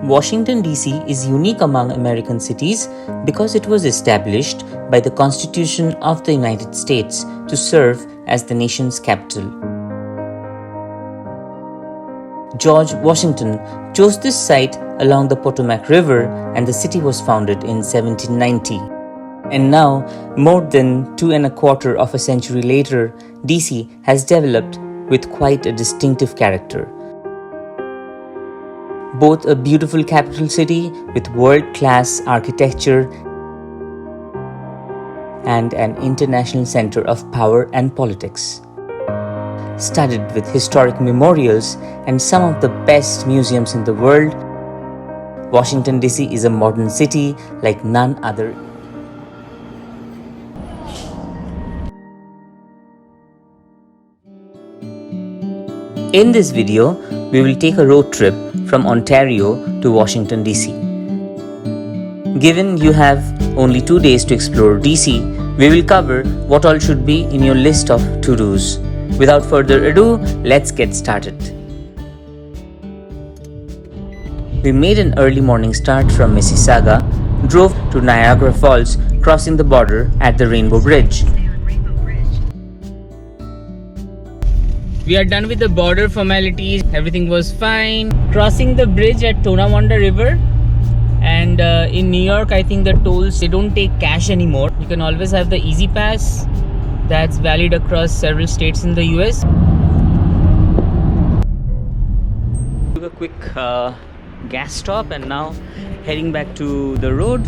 Washington, D.C. is unique among American cities because it was established by the Constitution of the United States to serve as the nation's capital. George Washington chose this site along the Potomac River, and the city was founded in 1790. And now, more than 2.25 of a century later, D.C. has developed with quite a distinctive character. Both a beautiful capital city with world-class architecture and an international center of power and politics. Studded with historic memorials and some of the best museums in the world, Washington, D.C. is a modern city like none other. In this video, we will take a road trip from Ontario to Washington, D.C. Given you have only 2 days to explore D.C., we will cover what all should be in your list of to-dos. Without further ado, let's get started. We made an early morning start from Mississauga, drove to Niagara Falls, crossing the border at the Rainbow Bridge. We are done with the border formalities, everything was fine. Crossing the bridge at Tonawanda River, and in New York I think the tolls, they don't take cash anymore. You can always have the Easy Pass that's valid across several states in the US. Took a quick gas stop and now heading back to the road.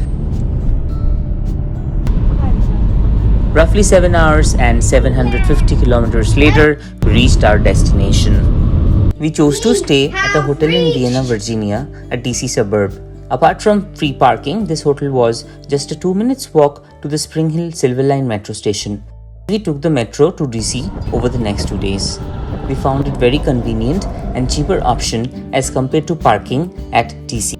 Roughly 7 hours and 750 kilometers later, we reached our destination. We chose to stay at a hotel in Vienna, Virginia, a DC suburb. Apart from free parking, this hotel was just a 2 minutes walk to the Spring Hill Silver Line metro station. We took the metro to DC over the next 2 days. We found it very convenient and cheaper option as compared to parking at DC.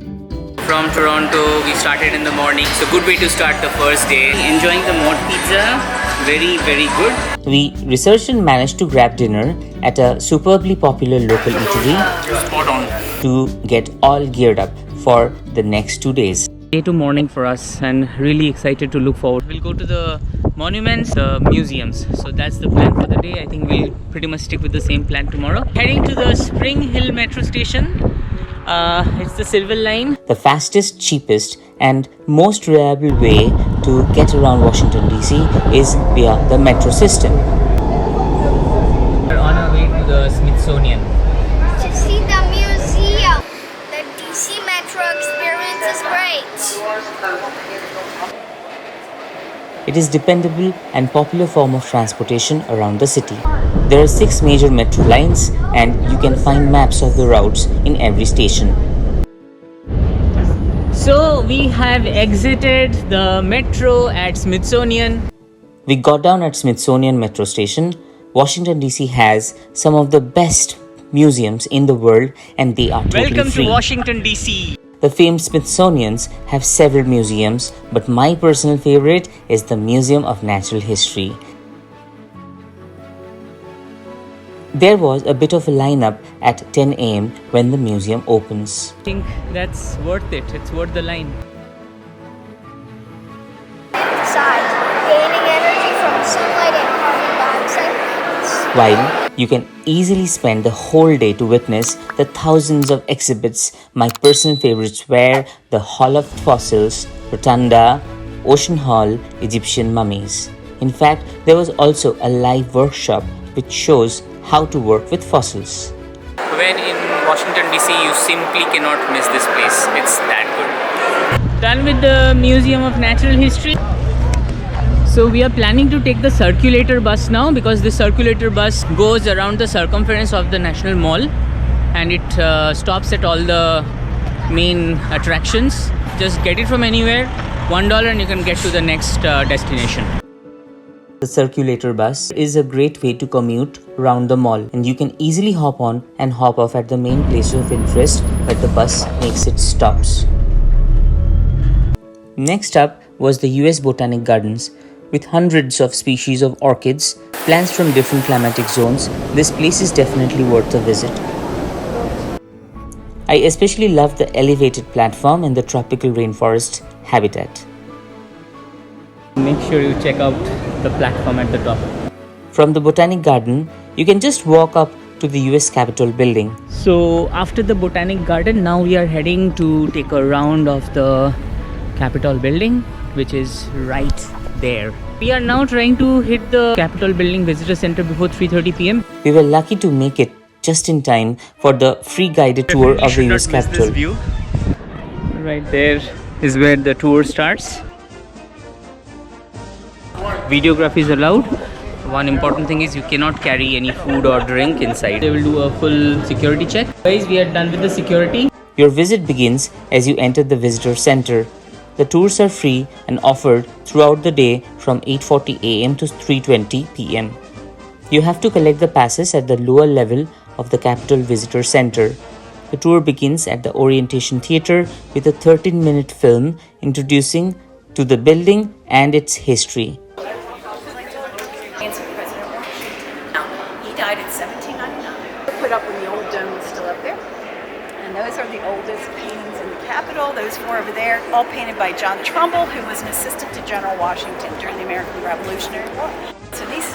From Toronto, we started in the morning. So good way to start the first day. Enjoying the mod pizza. Very, very good. We researched and managed to grab dinner at a superbly popular local eatery. Spot on. To get all geared up for the next 2 days. Day to morning for us and really excited to look forward. We'll go to the monuments, the museums. So that's the plan for the day. I think we'll pretty much stick with the same plan tomorrow. Heading to the Spring Hill metro station. It's the Silver Line. The fastest, cheapest and most reliable way to get around Washington DC is via the metro system. We're on our way to the Smithsonian. To see the museum. The DC metro experience is great. It is dependable and popular form of transportation around the city. There are 6 major metro lines and you can find maps of the routes in every station. So we have exited the metro at Smithsonian. We got down at Smithsonian metro station. Washington DC has some of the best museums in the world and they are totally free. Welcome to Washington DC. The famed Smithsonians have several museums, but my personal favorite is the Museum of Natural History. There was a bit of a lineup at 10 a.m. when the museum opens. I think that's worth it. It's worth the line. Besides, gaining energy from sunlight and carbon dioxide. While you can easily spend the whole day to witness the thousands of exhibits, my personal favorites were the Hall of Fossils, Rotunda, Ocean Hall, Egyptian mummies. In fact, there was also a live workshop which shows how to work with fossils. When in Washington DC, you simply cannot miss this place. It's that good. Done with the Museum of Natural History. So we are planning to take the Circulator Bus now because the Circulator Bus goes around the circumference of the National Mall and it stops at all the main attractions. Just get it from anywhere, $1 and you can get to the next destination. The Circulator Bus is a great way to commute around the mall and you can easily hop on and hop off at the main places of interest where the bus makes its stops. Next up was the US Botanic Gardens. With hundreds of species of orchids, plants from different climatic zones, this place is definitely worth a visit. I especially love the elevated platform in the tropical rainforest habitat. Make sure you check out the platform at the top. From the Botanic Garden, you can just walk up to the US Capitol building. So after the Botanic Garden, now we are heading to take a round of the Capitol building, which is right there. We are now trying to hit the Capitol building visitor center before 3:30 p.m. We were lucky to make it just in time for the free guided tour of the US Capitol. Right there is where the tour starts. Videography is allowed. One important thing is you cannot carry any food or drink inside. They will do a full security check. Guys, we are done with the security. Your visit begins as you enter the visitor center. The tours are free and offered throughout the day from 8:40 a.m. to 3:20 p.m. You have to collect the passes at the lower level of the Capitol Visitor Center. The tour begins at the Orientation Theater with a 13-minute film introducing to the building and its history. He died in 1799. Put up when the old dome was still up there. And those are the oldest paintings in the Capitol. Those four over there, all painted by John Trumbull, who was an assistant to General Washington during the American Revolutionary War. So this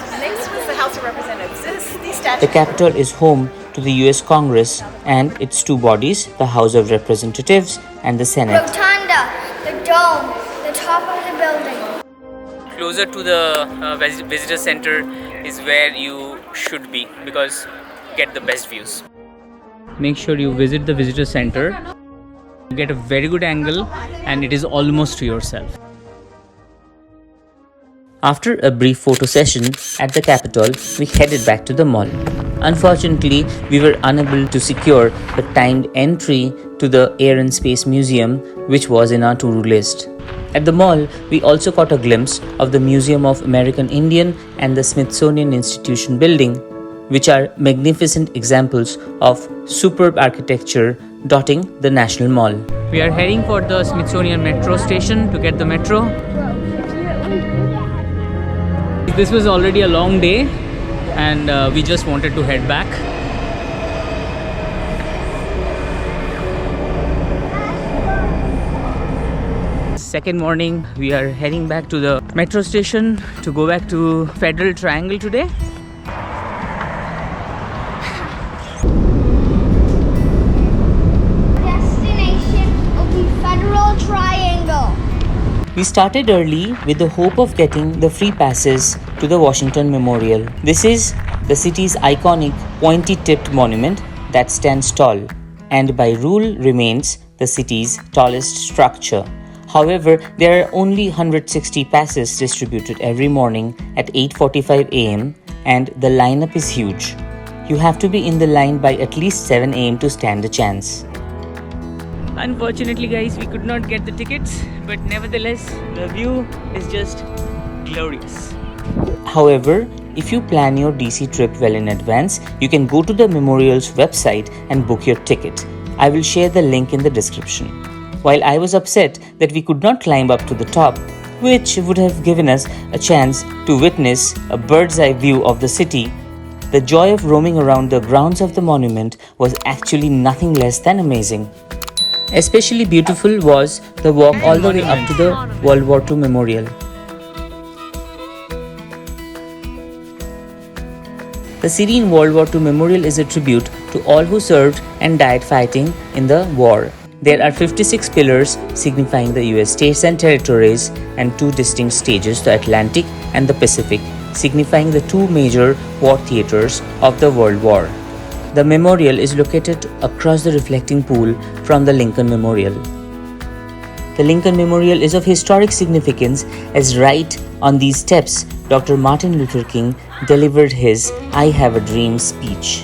was the House of Representatives. These statues. The Capitol is home to the US Congress and its two bodies, the House of Representatives and the Senate. Rotunda, the dome, the top of the building. Closer to the visitor center is where you should be because you get the best views. Make sure you visit the visitor center. You get a very good angle and it is almost to yourself. After a brief photo session at the Capitol, we headed back to the mall. Unfortunately, we were unable to secure the timed entry to the Air and Space Museum, which was in our to-do list. At the mall, we also caught a glimpse of the Museum of American Indian and the Smithsonian Institution building, which are magnificent examples of superb architecture dotting the National Mall. We are heading for the Smithsonian metro station to get the metro. This was already a long day and we just wanted to head back. Second morning, we are heading back to the metro station to go back to Federal Triangle today. Destination will be Federal Triangle. We started early with the hope of getting the free passes to the Washington Memorial. This is the city's iconic pointy-tipped monument that stands tall and by rule remains the city's tallest structure. However, there are only 160 passes distributed every morning at 8:45 a.m. and the lineup is huge. You have to be in the line by at least 7 a.m. to stand a chance. Unfortunately, guys, we could not get the tickets, but nevertheless, the view is just glorious. However, if you plan your DC trip well in advance, you can go to the memorial's website and book your ticket. I will share the link in the description. While I was upset that we could not climb up to the top, which would have given us a chance to witness a bird's eye view of the city, the joy of roaming around the grounds of the monument was actually nothing less than amazing. Especially beautiful was the walk all the way up to the World War II Memorial. The Syrian World War II Memorial is a tribute to all who served and died fighting in the war. There are 56 pillars signifying the US states and territories and two distinct stages, the Atlantic and the Pacific, signifying the two major war theaters of the World War. The memorial is located across the reflecting pool from the Lincoln Memorial. The Lincoln Memorial is of historic significance as right on these steps, Dr. Martin Luther King delivered his I Have a Dream speech.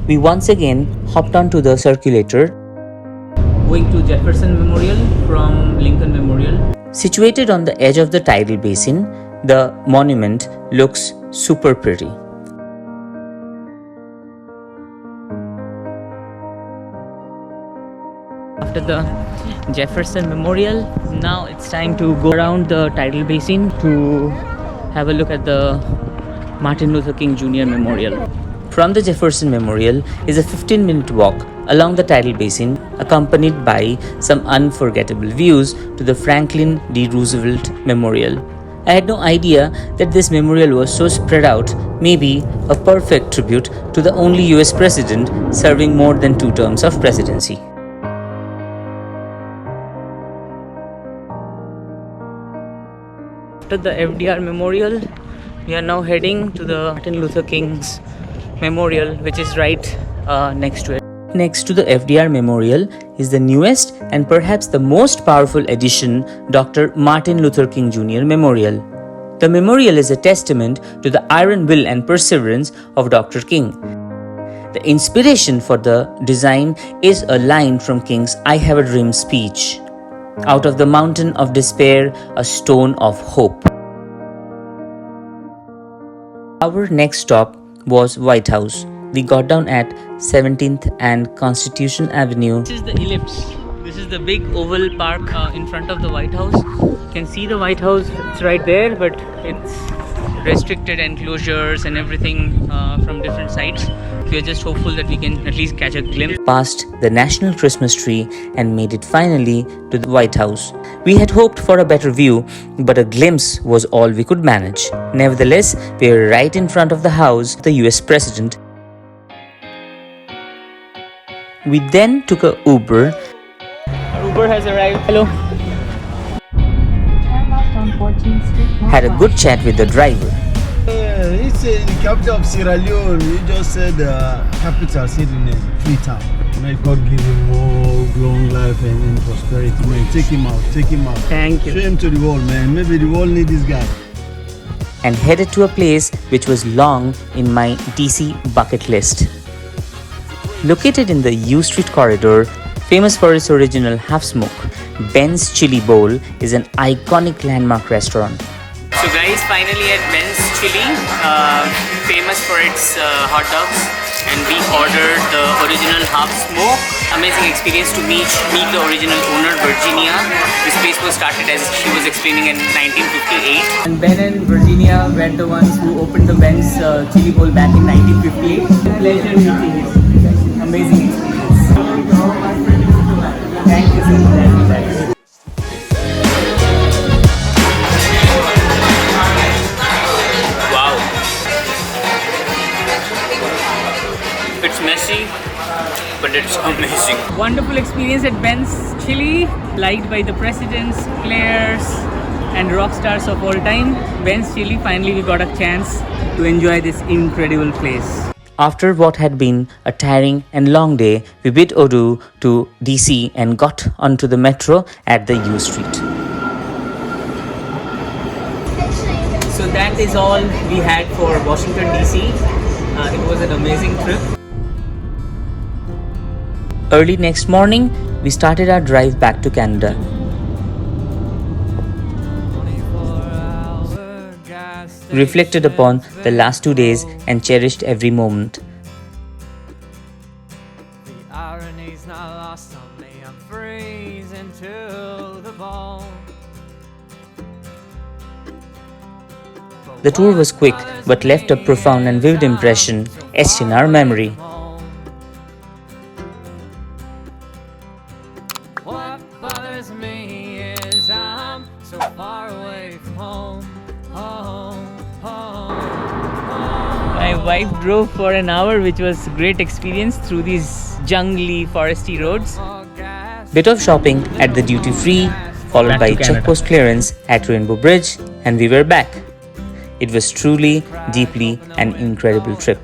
We once again hopped onto the circulator, going to Jefferson Memorial from Lincoln Memorial. Situated on the edge of the tidal basin, the monument looks super pretty. After the Jefferson Memorial, now it's time to go around the tidal basin to have a look at the Martin Luther King Jr. Memorial. From the Jefferson Memorial is a 15-minute walk along the tidal basin, accompanied by some unforgettable views to the Franklin D. Roosevelt Memorial. I had no idea that this memorial was so spread out, maybe a perfect tribute to the only US president serving more than 2 terms of presidency. After the FDR Memorial, we are now heading to the Martin Luther King's Memorial, which is right next to it. Next to the FDR Memorial is the newest and perhaps the most powerful addition, Dr. Martin Luther King Jr. Memorial. The memorial is a testament to the iron will and perseverance of Dr. King. The inspiration for the design is a line from King's I Have a Dream speech. Out of the mountain of despair, a stone of hope. Our next stop was White House. We got down at 17th and Constitution Avenue. This is the ellipse. This is the big oval park in front of the White House. You can see the White House, it's right there, but it's restricted enclosures and everything from different sides. We are just hopeful that we can at least catch a glimpse past the National Christmas tree and made it finally to the White House. We had hoped for a better view, but a glimpse was all we could manage. Nevertheless, we were right in front of the house of the US President. We then took a Uber. Our Uber has arrived. Hello. Had a good chat with the driver. It's the capital of Sierra Leone. You just said capital city name, Freetown. May God give him more long life and prosperity, man. Take him out, take him out. Thank you. Show him to the world, man. Maybe the world need this guy. And headed to a place which was long in my DC bucket list. Located in the U Street corridor, famous for its original half-smoke, Ben's Chili Bowl is an iconic landmark restaurant. So guys, finally at Ben's Chili, famous for its hot dogs, and we ordered the original half-smoke. Amazing experience to meet the original owner, Virginia. This place was started, as she was explaining, in 1958. And Ben and Virginia were the ones who opened the Ben's Chili Bowl back in 1958. Pleasure meeting you. Amazing experience. Thank you so much. Wow. It's messy, but it's amazing. Wonderful experience at Ben's Chili, liked by the presidents, players, and rock stars of all time. Ben's Chili, finally we got a chance to enjoy this incredible place. After what had been a tiring and long day, we bid adieu to DC and got onto the metro at the U Street. So that is all we had for Washington DC. It was an amazing trip. Early next morning, we started our drive back to Canada. Reflected upon the last 2 days and cherished every moment. The irony's not lost on me. I'm freezing to the bone. The tour was quick but left a profound and vivid impression etched in our memory. What bothers me is I'm so far away from home. My wife drove for an hour, which was a great experience through these jungly, foresty roads. Bit of shopping at the duty free, followed by checkpost clearance at Rainbow Bridge, and we were back. It was truly, deeply an incredible trip.